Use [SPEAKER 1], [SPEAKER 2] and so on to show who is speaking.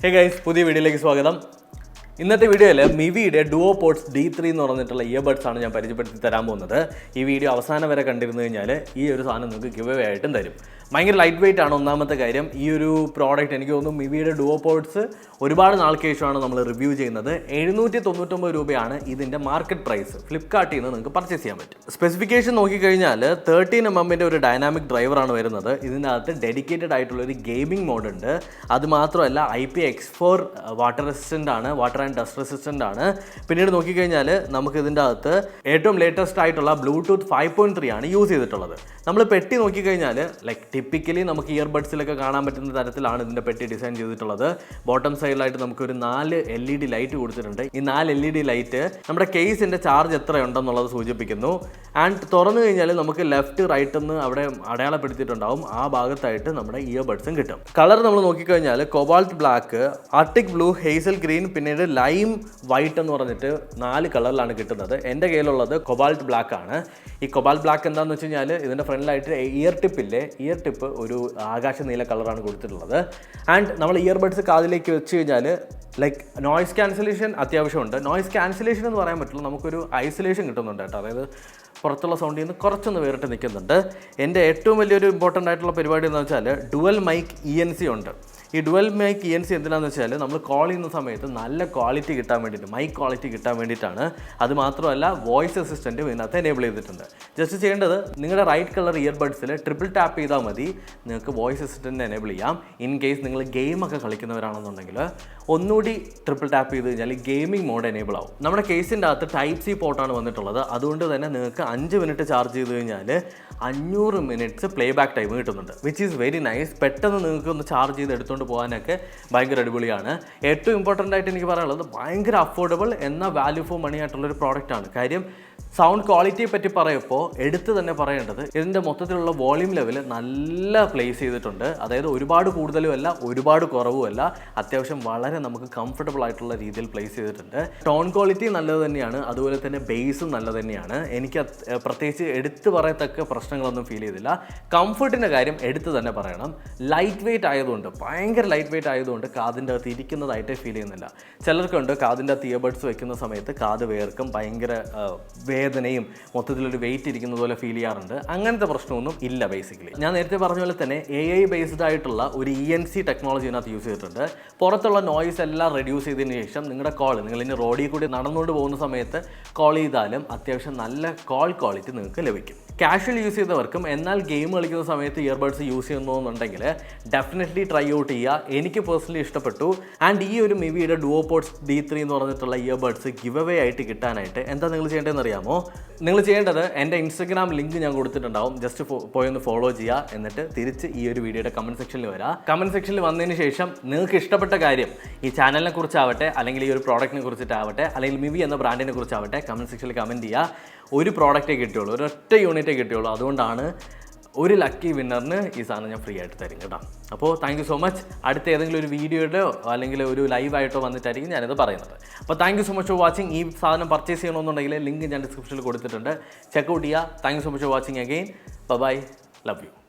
[SPEAKER 1] Hey guys, പുതിയ വീഡിയോയിലേക്ക് സ്വാഗതം. ഇന്നത്തെ വീഡിയോയിൽ MIVIയുടെ Duopods D3 എന്ന് പറഞ്ഞിട്ടുള്ള ഇയർബഡ്സ് ആണ് ഞാൻ പരിചയപ്പെടുത്തി തരാൻ പോകുന്നത്. ഈ വീഡിയോ അവസാനം വരെ കണ്ടിരുന്നു കഴിഞ്ഞാൽ ഈ ഒരു സാധനം നിങ്ങൾക്ക് ഗിവ് അവേ ആയിട്ടും തരും. ഭയങ്കര ലൈറ്റ് വെയിറ്റ് ആണ് ഒന്നാമത്തെ കാര്യം. ഈ ഒരു പ്രോഡക്റ്റ് എനിക്ക് തോന്നുന്നു MIVIയുടെ Duopods ഒരുപാട് നാൾക്ക് ശേഷമാണ് നമ്മൾ റിവ്യൂ ചെയ്യുന്നത്. 799 രൂപയാണ് ഇതിൻ്റെ മാർക്കറ്റ് പ്രൈസ്. ഫ്ലിപ്കാർട്ടിൽ നിന്ന് നിങ്ങൾക്ക് പർച്ചേസ് ചെയ്യാൻ പറ്റും. സ്പെസിഫിക്കേഷൻ നോക്കിക്കഴിഞ്ഞാൽ 13mm ഒരു ഡൈനാമിക് ഡ്രൈവറാണ് വരുന്നത്. ഇതിനകത്ത് ഡെഡിക്കേറ്റഡ് ആയിട്ടുള്ള ഒരു ഗെയിമിംഗ് മോഡ് ഉണ്ട്. അത് മാത്രമല്ല IPX4 വാട്ടർ റെസിസ്റ്റൻ്റ് ആണ്, വാട്ടർ ആൻഡ് ഡസ്റ്റ് റെസിസ്റ്റൻ്റ് ആണ്. പിന്നീട് നോക്കിക്കഴിഞ്ഞാൽ നമുക്ക് ഇതിൻ്റെ അകത്ത് ഏറ്റവും ലേറ്റസ്റ്റ് ആയിട്ടുള്ള ബ്ലൂടൂത്ത് 5.3 ആണ് യൂസ് ചെയ്തിട്ടുള്ളത്. നമ്മൾ പെട്ടി നോക്കിക്കഴിഞ്ഞാൽ ടിപ്പിക്കലി നമുക്ക് ഇയർബഡ്സിലൊക്കെ കാണാൻ പറ്റുന്ന തരത്തിലാണ് ഇതിൻ്റെ പെട്ടി ഡിസൈൻ ചെയ്തിട്ടുള്ളത്. ബോട്ടം സൈഡിലായിട്ട് നമുക്കൊരു 4 LED ലൈറ്റ് കൊടുത്തിട്ടുണ്ട്. ഈ 4 LED ലൈറ്റ് നമ്മുടെ കേസിൻ്റെ ചാർജ് എത്രയുണ്ടെന്നുള്ളത് സൂചിപ്പിക്കുന്നു. ആൻഡ് തുറന്നു കഴിഞ്ഞാൽ നമുക്ക് ലെഫ്റ്റ് റൈറ്റ് എന്ന് അവിടെ അടയാളപ്പെടുത്തിയിട്ടുണ്ടാവും. ആ ഭാഗത്തായിട്ട് നമ്മുടെ ഇയർബഡ്സും കിട്ടും. കളർ നമ്മൾ നോക്കിക്കഴിഞ്ഞാൽ cobalt black, Arctic blue, Hazel green, പിന്നീട് ലൈം വൈറ്റ് എന്ന് പറഞ്ഞിട്ട് 4 കളറിലാണ് കിട്ടുന്നത്. എൻ്റെ കയ്യിലുള്ളത് കൊബാൾട്ട് ബ്ലാക്ക് ആണ്. ഈ കൊബാൾട്ട് ബ്ലാക്ക് എന്താണെന്ന് വെച്ച് കഴിഞ്ഞാൽ ഇതിൻ്റെ ഫ്രണ്ടിലായിട്ട് ഇയർ ടിപ്പ് ഒരു ആകാശ നീല കളറാണ് കൊടുത്തിട്ടുള്ളത്. ആൻഡ് നമ്മൾ ഇയർബഡ്സ് കാതിലേക്ക് വെച്ച് കഴിഞ്ഞാൽ ലൈക്ക് നോയ്സ് ക്യാൻസലേഷൻ അത്യാവശ്യമുണ്ട്. നോയ്സ് ക്യാൻസലേഷൻ എന്ന് പറയാൻ പറ്റില്ല, നമുക്കൊരു ഐസൊലേഷൻ കിട്ടുന്നുണ്ട് കേട്ടോ. അതായത് പുറത്തുള്ള സൗണ്ടിൽ നിന്ന് കുറച്ചൊന്ന് വേറിട്ട് നിൽക്കുന്നുണ്ട്. എൻ്റെ ഏറ്റവും വലിയൊരു ഇമ്പോർട്ടൻ്റ് ആയിട്ടുള്ള പരിപാടി എന്ന് വെച്ചാൽ ഡുവൽ മൈക്ക് ENC ഉണ്ട്. ഈ ഡുവൽ മൈക്ക് ENC എന്തിനാണെന്ന് വെച്ചാൽ നമ്മൾ കോൾ ചെയ്യുന്ന സമയത്ത് നല്ല ക്വാളിറ്റി കിട്ടാൻ വേണ്ടിയിട്ട്, മൈക്ക് ക്വാളിറ്റി കിട്ടാൻ വേണ്ടിയിട്ടാണ്. അത് മാത്രമല്ല വോയിസ് അസിസ്റ്റൻറ്റും ഇതിനകത്ത് എനേബിൾ ചെയ്തിട്ടുണ്ട്. ജസ്റ്റ് ചെയ്യേണ്ടത് നിങ്ങളുടെ റൈറ്റ് കളർ ഇയർബഡ്സിൽ ട്രിപ്പിൾ ടാപ്പ് ചെയ്താൽ മതി, നിങ്ങൾക്ക് വോയിസ് അസിസ്റ്റൻറ്റ് എനേബിൾ ചെയ്യാം. ഇൻ കേസ് നിങ്ങൾ ഗെയിമൊക്കെ കളിക്കുന്നവരാണെന്നുണ്ടെങ്കിൽ ഒന്നുകൂടി ട്രിപ്പിൾ ടാപ്പ് ചെയ്ത് കഴിഞ്ഞാൽ ഗെയിമിംഗ് മോഡ് എനേബിൾ ആവും. നമ്മുടെ കേസിൻ്റെ അകത്ത് Type-C പോർട്ടാണ് വന്നിട്ടുള്ളത്. അതുകൊണ്ട് തന്നെ നിങ്ങൾക്ക് 5 മിനിറ്റ് ചാർജ് ചെയ്ത് കഴിഞ്ഞാൽ 500 മിനിറ്റ്സ് പ്ലേ ബാക്ക് ടൈം കിട്ടുന്നുണ്ട്, വിച്ച് ഈസ് വെരി നൈസ്. പെട്ടെന്ന് നിങ്ങൾക്ക് ഒന്ന് ചാർജ് ചെയ്ത് എടുത്തുകൊണ്ട് പോകാനൊക്കെ ഭയങ്കര അടിപൊളിയാണ്. ഏറ്റവും ഇമ്പോർട്ടൻ്റ് ആയിട്ട് എനിക്ക് പറയാനുള്ളത് ഭയങ്കര അഫോർഡബിൾ എന്നാൽ വാല്യൂ ഫോർ മണി ആയിട്ടുള്ളൊരു പ്രോഡക്റ്റാണ്. കാര്യം സൗണ്ട് ക്വാളിറ്റിയെ പറ്റി പറയുമ്പോൾ എടുത്ത് തന്നെ പറയേണ്ടത് ഇതിൻ്റെ മൊത്തത്തിലുള്ള വോളിയം ലെവൽ നല്ല പ്ലേസ് ചെയ്തിട്ടുണ്ട്. അതായത് ഒരുപാട് കൂടുതലുമല്ല ഒരുപാട് കുറവുമല്ല, അത്യാവശ്യം വളരെ നമുക്ക് കംഫർട്ടബിൾ ആയിട്ടുള്ള രീതിയിൽ പ്ലേസ് ചെയ്തിട്ടുണ്ട്. ടോൺ ക്വാളിറ്റി നല്ലത് തന്നെയാണ്, അതുപോലെ തന്നെ ബേസും നല്ലത് തന്നെയാണ്. എനിക്ക് പ്രത്യേകിച്ച് എടുത്ത് പറയത്തക്ക പ്രശ്നങ്ങളൊന്നും ഫീൽ ചെയ്തില്ല. കംഫർട്ടിൻ്റെ കാര്യം എടുത്ത് തന്നെ പറയണം. ലൈറ്റ് വെയിറ്റ് ആയതുകൊണ്ട്, ഭയങ്കര ലൈറ്റ് വെയിറ്റ് ആയതുകൊണ്ട് കാതിൻ്റെ അകത്ത് ഇരിക്കുന്നതായിട്ടേ ഫീൽ ചെയ്യുന്നില്ല. ചിലർക്കുണ്ട് കാതിൻ്റെ അകത്ത് ഇയർബഡ്സ് വെക്കുന്ന സമയത്ത് കാത് വേർക്കും, ഭയങ്കര വേദനയും മൊത്തത്തിലൊരു വെയിറ്റ് ഇരിക്കുന്ന പോലെ ഫീൽ ചെയ്യാറുണ്ട്. അങ്ങനത്തെ പ്രശ്നമൊന്നും ഇല്ല. ബേസിക്കലി ഞാൻ നേരത്തെ പറഞ്ഞ പോലെ തന്നെ AI ബേസ്ഡ് ആയിട്ടുള്ള ഒരു ENC ടെക്നോളജി ഇതിനകത്ത് യൂസ് ചെയ്തിട്ടുണ്ട്. പുറത്തുള്ള നോയ്സ് എല്ലാം റെഡ്യൂസ് ചെയ്തതിന് ശേഷം നിങ്ങളുടെ കോൾ, നിങ്ങൾ ഇനി റോഡിൽ കൂടി നടന്നുകൊണ്ട് പോകുന്ന സമയത്ത് കോൾ ചെയ്താലും അത്യാവശ്യം നല്ല കോൾ ക്വാളിറ്റി നിങ്ങൾക്ക് ലഭിക്കും. കാഷ്വൽ യൂസ് ചെയ്തവർക്കും എന്നാൽ ഗെയിം കളിക്കുന്ന സമയത്ത് ഇയർബഡ്സ് യൂസ് ചെയ്യുന്നുണ്ടെങ്കിൽ ഡെഫിനറ്റ്ലി ട്രൈ ഔട്ട് ചെയ്യുക. എനിക്ക് പേഴ്സണലി ഇഷ്ടപ്പെട്ടു. ആൻഡ് ഈ ഒരു MIVIയുടെ Duopods D3 എന്ന് പറഞ്ഞിട്ടുള്ള ഇയർബഡ്സ് ഗിവ് അവേ ആയിട്ട് കിട്ടാനായിട്ട് എന്താ നിങ്ങൾ ചെയ്യേണ്ടതെന്ന് അറിയാമോ? നിങ്ങൾ ചെയ്യേണ്ടത് എൻ്റെ ഇൻസ്റ്റഗ്രാം ലിങ്ക് ഞാൻ കൊടുത്തിട്ടുണ്ടാവും. ജസ്റ്റ് പോയി ഒന്ന് ഫോളോ ചെയ്യുക. എന്നിട്ട് തിരിച്ച് ഈ ഒരു വീഡിയോയുടെ കമൻറ്റ് സെക്ഷനിൽ വരിക. കമൻറ്റ് സെക്ഷനിൽ വന്നതിന് ശേഷം നിങ്ങൾക്ക് ഇഷ്ടപ്പെട്ട കാര്യം, ഈ ചാനലിനെ കുറിച്ചാവട്ടെ അല്ലെങ്കിൽ ഈ ഒരു പ്രോഡക്റ്റിനെ കുറിച്ചിട്ടാവട്ടെ അല്ലെങ്കിൽ MIVI എന്ന ബ്രാൻഡിനെ കുറിച്ചാവട്ടെ, കമൻറ്റ് സെക്ഷനിൽ കമൻറ്റ് ചെയ്യുക. ഒരു പ്രോഡക്റ്റേ കിട്ടുള്ളൂ, ഒരൊറ്റ യൂണിറ്റേ കിട്ടുള്ളൂ. അതുകൊണ്ടാണ് ഒരു ലക്കി വിന്നറിന് ഈ സാധനം ഞാൻ ഫ്രീ ആയിട്ട് തരും കേട്ടോ. അപ്പോൾ താങ്ക് യു സോ മച്ച്. അടുത്ത ഏതെങ്കിലും ഒരു വീഡിയോയുടെയോ അല്ലെങ്കിൽ ഒരു ലൈവായിട്ടോ വന്നിട്ടായിരിക്കും ഞാനിത് പറയുന്നത്. അപ്പോൾ thank you so much for watching. ഈ സാധനം പർച്ചേസ് ചെയ്യണമെന്നുണ്ടെങ്കിൽ ലിങ്ക് ഞാൻ ഡിസ്ക്രിപ്ഷനിൽ കൊടുത്തിട്ടുണ്ട്, ചെക്കൗട്ട് ചെയ്യുക. Thank you so much for watching again. Bye, love U.